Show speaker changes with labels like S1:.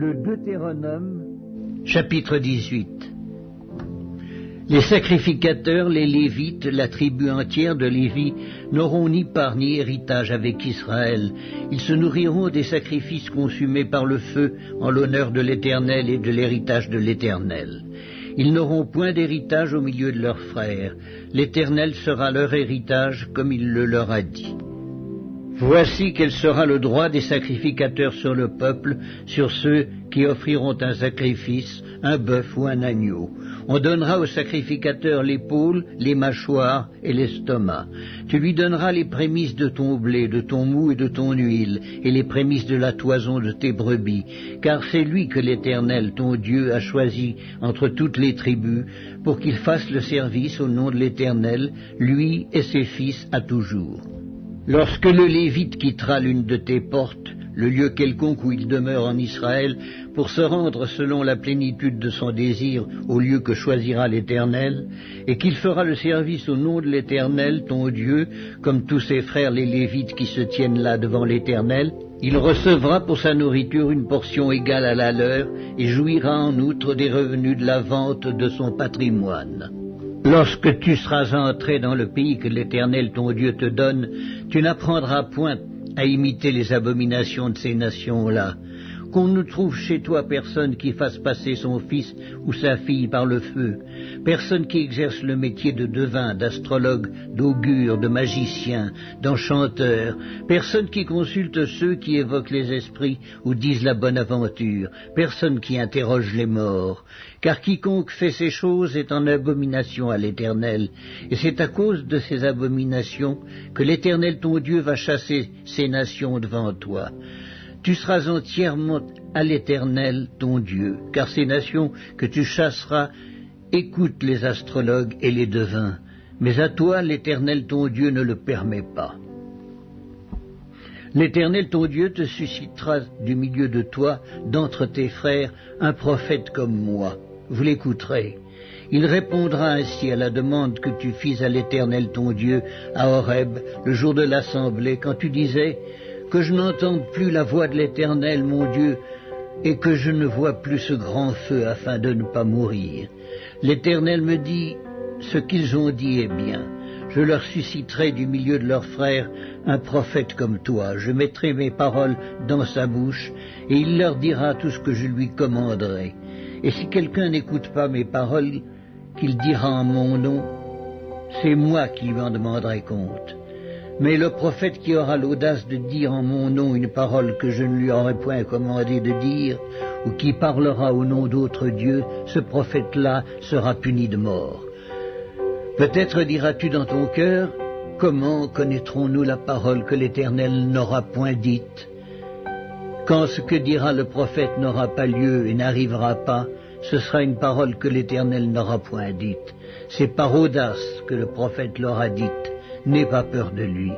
S1: Le Deutéronome, chapitre 18. Les sacrificateurs, les Lévites, la tribu entière de Lévi, n'auront ni part ni héritage avec Israël. Ils se nourriront des sacrifices consumés par le feu en l'honneur de l'Éternel et de l'héritage de l'Éternel. Ils n'auront point d'héritage au milieu de leurs frères. L'Éternel sera leur héritage comme il le leur a dit. Voici quel sera le droit des sacrificateurs sur le peuple, sur ceux qui offriront un sacrifice, un bœuf ou un agneau. On donnera au sacrificateur l'épaule, les mâchoires et l'estomac. Tu lui donneras les prémices de ton blé, de ton mou et de ton huile, et les prémices de la toison de tes brebis, car c'est lui que l'Éternel, ton Dieu, a choisi entre toutes les tribus, pour qu'il fasse le service au nom de l'Éternel, lui et ses fils à toujours. Lorsque le Lévite quittera l'une de tes portes, le lieu quelconque où il demeure en Israël, pour se rendre selon la plénitude de son désir au lieu que choisira l'Éternel, et qu'il fera le service au nom de l'Éternel, ton Dieu, comme tous ses frères les Lévites qui se tiennent là devant l'Éternel, il recevra pour sa nourriture une portion égale à la leur, et jouira en outre des revenus de la vente de son patrimoine. Lorsque tu seras entré dans le pays que l'Éternel ton Dieu te donne, tu n'apprendras point à imiter les abominations de ces nations-là. Qu'on ne trouve chez toi personne qui fasse passer son fils ou sa fille par le feu, personne qui exerce le métier de devin, d'astrologue, d'augure, de magicien, d'enchanteur, personne qui consulte ceux qui évoquent les esprits ou disent la bonne aventure, personne qui interroge les morts, car quiconque fait ces choses est en abomination à l'Éternel, et c'est à cause de ces abominations que l'Éternel ton Dieu va chasser ces nations devant toi. Tu seras entièrement à l'Éternel, ton Dieu, car ces nations que tu chasseras écoutent les astrologues et les devins, mais à toi, l'Éternel, ton Dieu, ne le permet pas. L'Éternel, ton Dieu, te suscitera du milieu de toi, d'entre tes frères, un prophète comme moi. Vous l'écouterez. Il répondra ainsi à la demande que tu fis à l'Éternel, ton Dieu, à Horeb, le jour de l'assemblée, quand tu disais « Que je n'entende plus la voix de l'Éternel, mon Dieu, et que je ne vois plus ce grand feu afin de ne pas mourir. L'Éternel me dit, ce qu'ils ont dit est bien. Je leur susciterai du milieu de leurs frères un prophète comme toi. Je mettrai mes paroles dans sa bouche, et il leur dira tout ce que je lui commanderai. Et si quelqu'un n'écoute pas mes paroles, qu'il dira en mon nom, c'est moi qui lui en demanderai compte. Mais le prophète qui aura l'audace de dire en mon nom une parole que je ne lui aurais point commandé de dire, ou qui parlera au nom d'autres dieux, ce prophète-là sera puni de mort. Peut-être diras-tu dans ton cœur, comment connaîtrons-nous la parole que l'Éternel n'aura point dite? Quand ce que dira le prophète n'aura pas lieu et n'arrivera pas, ce sera une parole que l'Éternel n'aura point dite. C'est par audace que le prophète l'aura dite. N'aie pas peur de lui.